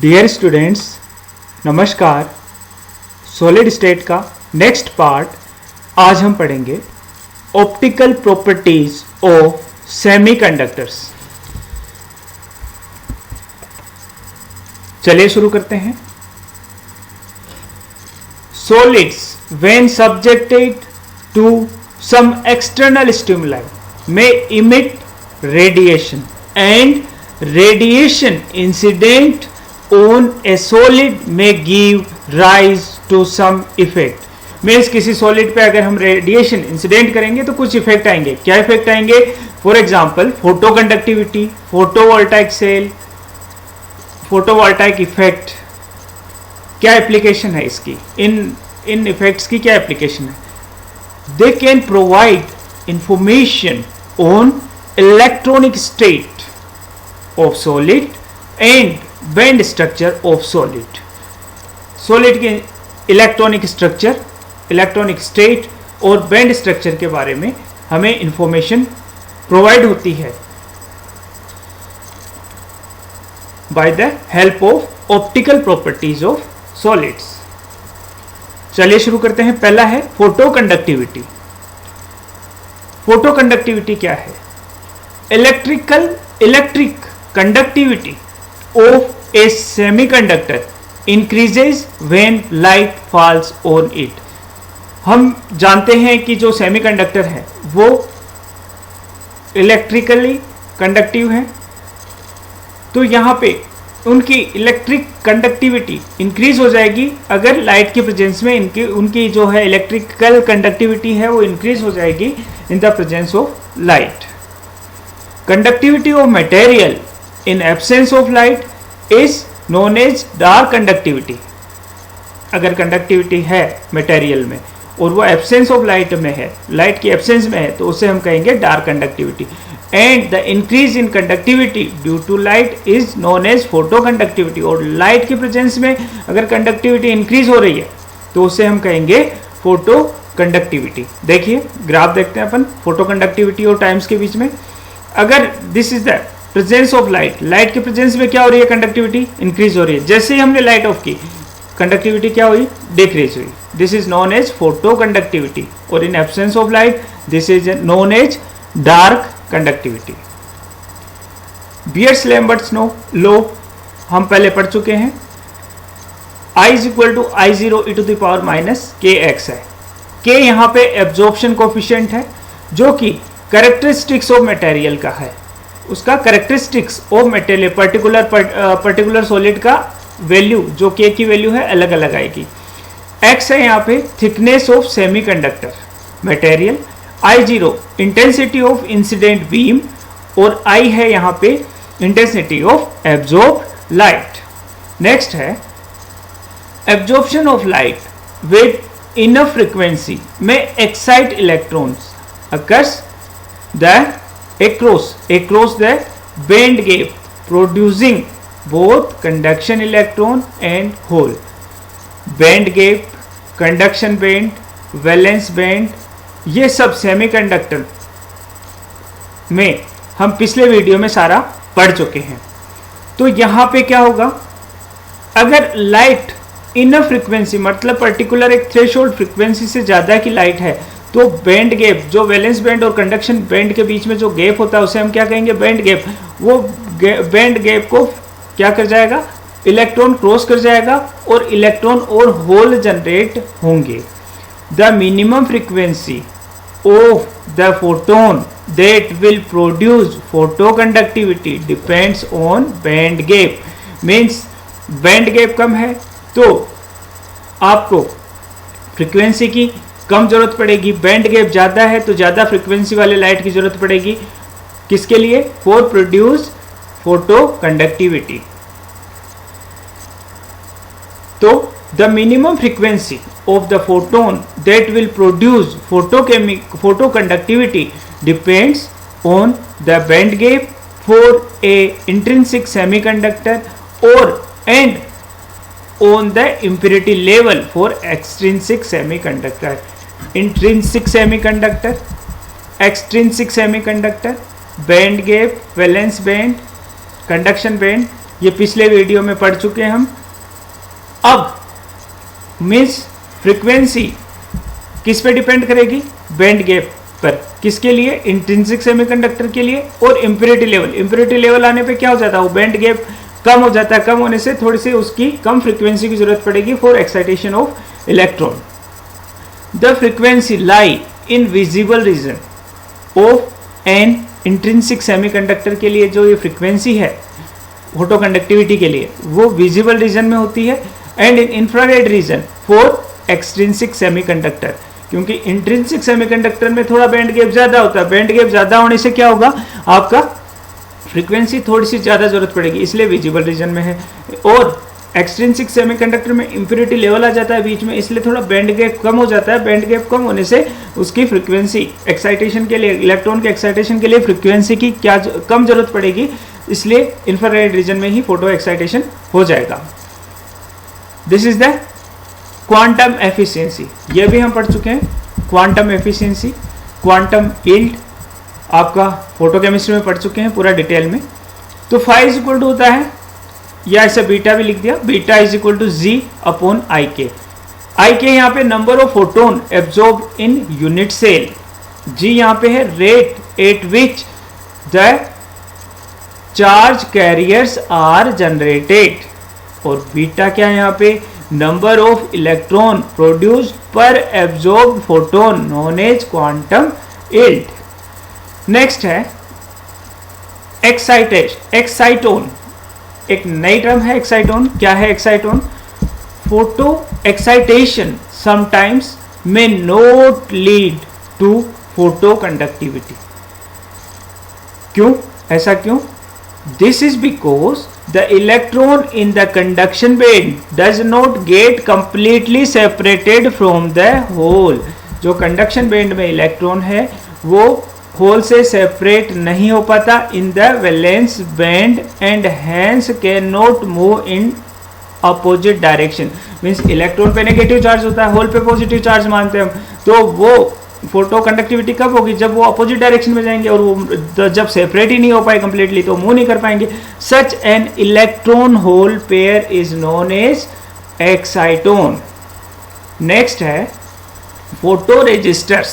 Dear students, नमस्कार। Solid state का next part आज हम पढ़ेंगे ऑप्टिकल प्रॉपर्टीज ऑफ सेमीकंडक्टर्स। चलिए शुरू करते हैं। Solids when subjected to some external stimuli may emit radiation and radiation incident on a solid may give rise to some effect। Means किसी solid पे अगर हम रेडिएशन इंसिडेंट करेंगे तो कुछ इफेक्ट आएंगे। क्या इफेक्ट आएंगे? For example photo conductivity, photovoltaic cell, photovoltaic effect. क्या एप्लीकेशन है इसकी? इन इफेक्ट्स की क्या एप्लीकेशन है? They can provide information on electronic state of solid and band structure of solid। solid के इलेक्ट्रॉनिक स्ट्रक्चर, इलेक्ट्रॉनिक स्टेट और बैंड स्ट्रक्चर के बारे में हमें इंफॉर्मेशन प्रोवाइड होती है by the help of optical properties of solids. चलिए शुरू करते हैं। पहला है फोटो कंडक्टिविटी। फोटो कंडक्टिविटी क्या है? Electric conductivity of a semiconductor increases when light falls on it. हम जानते हैं कि जो सेमीकंडक्टर है वो इलेक्ट्रिकली कंडक्टिव है, तो यहां पे उनकी इलेक्ट्रिक कंडक्टिविटी इंक्रीज हो जाएगी अगर लाइट के प्रेजेंस में उनकी जो है इलेक्ट्रिकल कंडक्टिविटी है वो इंक्रीज हो जाएगी in the presence of light. Conductivity of material in absence of light is known as dark conductivity. अगर कंडक्टिविटी है मटेरियल में और वो एब्सेंस ऑफ लाइट में है, लाइट की एब्सेंस में है, तो उसे हम कहेंगे dark conductivity. And the increase in conductivity due to light is known as photo conductivity. और लाइट के प्रेजेंस में अगर कंडक्टिविटी इंक्रीज हो रही है तो उसे हम कहेंगे फोटो कंडक्टिविटी। देखिए ग्राफ देखते हैं अपन फोटो कंडक्टिविटी और टाइम्स के बीच में। अगर this is the presence of light, light के प्रेजेंस में क्या हो रही है? कंडक्टिविटी इंक्रीज हो रही है। जैसे ही हमने लाइट ऑफ की, कंडक्टिविटी क्या हुई? डिक्रीज हुई। This is known as photo conductivity. और in absence of light this is known as dark conductivity. Beer's Lambert's law हम पहले पढ़ चुके हैं। I is equal to I0 e to the power minus kx है। k यहाँ पे एब्जॉर्प्शन कोफिशिएंट है जो कि कैरेक्टरिस्टिक्स ऑफ मटेरियल का है। उसका characteristics of material particular solid का वैल्यू, जो k की वैल्यू है, अलग अलग आएगी। x है यहाँ पे thickness of semiconductor material, I0 intensity of incident beam और I है यहाँ पे intensity of absorb light. Next है absorption of light with enough frequency में excite electrons occurs the across the band gap producing both conduction electron and hole। Band gap, conduction band, valence band, ये सब semiconductor में हम पिछले video में सारा पढ़ चुके हैं। तो यहाँ पे क्या होगा? अगर लाइट इन फ्रीक्वेंसी, मतलब पर्टिकुलर एक थ्रेशोल्ड फ्रीक्वेंसी से ज़्यादा की लाइट है, तो बैंड गैप, जो वैलेंस बैंड और कंडक्शन बैंड के बीच में जो गैप होता है उसे हम क्या कहेंगे? Band gap. वो बैंड गैप को क्या कर जाएगा? इलेक्ट्रॉन क्रॉस कर जाएगा और इलेक्ट्रॉन और होल जनरेट होंगे। The minimum frequency of the photon that will produce photoconductivity depends on band gap। means band gap कम है तो आपको फ्रीक्वेंसी की कम जरूरत पड़ेगी, बैंड गैप ज़्यादा है तो ज़्यादा फ्रीक्वेंसी वाले लाइट की जरूरत पड़ेगी। किसके लिए? For produce photo conductivity. तो the minimum frequency of the photon that will produce photoconductivity depends on the band gap for a intrinsic semiconductor and on the impurity level for extrinsic semiconductor। intrinsic semiconductor, extrinsic semiconductor, band gap, valence band, conduction band ये पिछले video में पढ़ चुके हैं हम। अब means frequency किस पे डिपेंड करेगी? बैंड गैप पर। किसके लिए? इंट्रिंसिक सेमीकंडक्टर के लिए। और इम्प्योरिटी लेवल, इम्प्योरिटी लेवल आने पे क्या हो जाता है? वो बैंड गैप कम हो जाता है, कम होने से थोड़ी सी उसकी कम फ्रीक्वेंसी की जरूरत पड़ेगी for excitation of electron. The frequency lie in visible region of N intrinsic semiconductor के लिए जो ये फ्रीक्वेंसी है फोटो कंडक्टिविटी के लिए वो विजिबल रीजन में होती है, and in infrared reason for extrinsic semiconductor. क्योंकि इंट्रिंसिक सेमीकंडक्टर में थोड़ा बैंड गैप ज्यादा होता है, बैंड गैप ज्यादा होने से क्या होगा? आपका फ्रीक्वेंसी थोड़ी सी ज्यादा जरूरत पड़ेगी, इसलिए विजिबल रीजन में है। और एक्सट्रिंसिक सेमीकंडक्टर में इंप्योरिटी लेवल आ जाता है बीच में, इसलिए थोड़ा बैंड गैप कम हो जाता है। बैंड गैप कम होने से उसकी फ्रीक्वेंसी एक्साइटेशन के लिए, इलेक्ट्रॉन के एक्साइटेशन के लिए फ्रीक्वेंसी की क्या कम जरूरत पड़ेगी, इसलिए इंफ्रारेड रीजन में ही फोटो एक्साइटेशन हो जाएगा। This is the quantum efficiency, ये भी हम पढ़ चुके हैं। क्वांटम एफिशिएंसी, क्वांटम यील्ड आपका फोटोकेमिस्ट्री में पढ़ चुके हैं पूरा डिटेल में। तो फाई इज इक्वल टू होता है, या ऐसे बीटा भी लिख दिया, beta is equal to g upon I k. I k यहाँ पे number of photon absorb in unit cell, g यहाँ पे है rate at which the charge carriers are generated, और बीटा क्या है यहाँ पे? Number of electron produced per absorb photon known as quantum yield. Next है एक्साइटोन, एक नई टर्म है एक्साइटोन। क्या है exciton? Photo excitation sometimes may not lead to photo conductivity. क्यों? ऐसा क्यों? This is because the electron in the conduction band does not get completely separated from the hole। जो कंडक्शन बैंड में electron है वो hole से separate नहीं हो पाता in the valence band and hence can not move in opposite direction. Means electron पे negative charge होता है, होल पे पॉजिटिव चार्ज मानते हैं हम, तो वो फोटो कंडक्टिविटी कब होगी? जब वो अपोजिट डायरेक्शन में जाएंगे, और वो जब सेपरेट ही नहीं हो पाए कंप्लीटली तो मूव नहीं कर पाएंगे। Such an electron hole pair is known as exciton. Next है फोटो रेजिस्टर्स।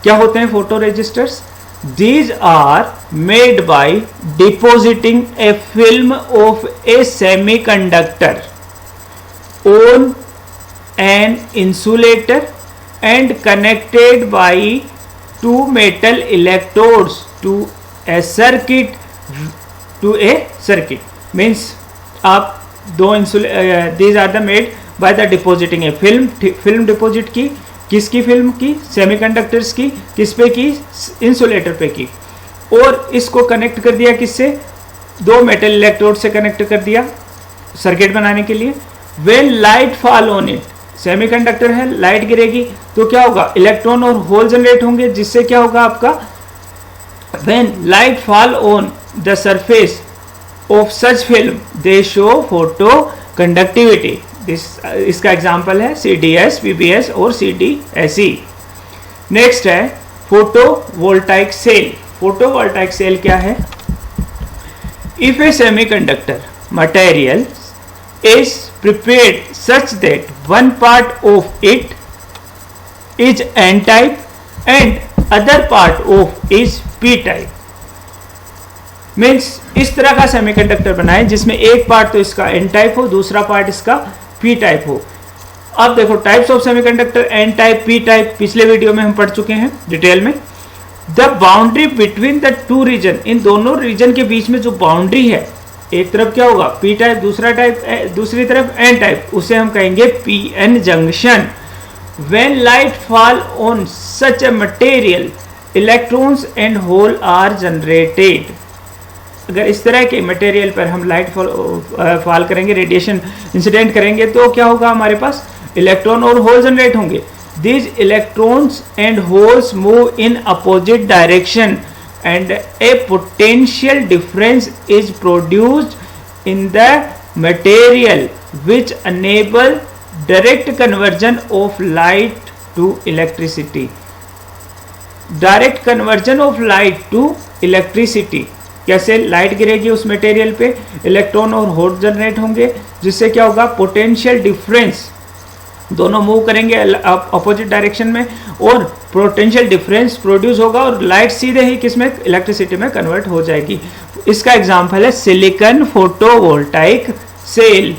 क्या होते हैं photo resistors? These are made by depositing a film of a semiconductor on an insulator and connected by two metal electrodes to a circuit means आप दो these are the made by the depositing a film deposit की, किसकी film की? Semiconductors की। किस पे की? Insulator पे की। और इसको कनेक्ट कर दिया किससे? दो मेटल इलेक्ट्रोड से कनेक्ट कर दिया सर्किट बनाने के लिए। when light fall on it, semiconductor है, लाइट गिरेगी तो क्या होगा? इलेक्ट्रॉन और होल जनरेट होंगे, जिससे क्या होगा आपका? when light fall on the surface of such film they show photo conductivity। इसका एग्जांपल है CDS, PBS और CDSE। नेक्स्ट है फोटोवोल्टाइक सेल। फोटोवोल्टाइक सेल क्या है? If A semiconductor material is prepared such that one part of it is N type and other part of is P type। Means इस तरह का semiconductor बनाए जिसमें एक पार्ट तो इसका N टाइप हो, दूसरा पार्ट इसका P टाइप हो। अब देखो types of semiconductor N type, P type पिछले वीडियो में हम पढ़ चुके हैं डिटेल में। The boundary between the two region, इन दोनों रीजन के बीच में जो बाउंड्री है, एक तरफ क्या होगा? P टाइप, दूसरी तरफ N टाइप, उसे हम कहेंगे PN junction. When light fall on such a material, electrons and hole are generated। अगर इस तरह के मटेरियल पर हम लाइट फॉल करेंगे, रेडिएशन इंसिडेंट करेंगे, तो क्या होगा? हमारे पास इलेक्ट्रॉन और होल जनरेट होंगे। These electrons and holes move in opposite direction and a potential difference is produced in the material which enable direct conversion of light to electricity। direct conversion of light to electricity कैसे? Light गिरेगी उस material पे, electron और whole generate होंगे, जिससे क्या होगा? Potential difference, दोनों मूव करेंगे अपोजिट डायरेक्शन में और पोटेंशियल डिफरेंस प्रोड्यूस होगा और लाइट सीधे ही किसमें? इलेक्ट्रिसिटी में कन्वर्ट हो जाएगी। इसका एग्जांपल है सिलिकॉन फोटोवोल्टाइक सेल।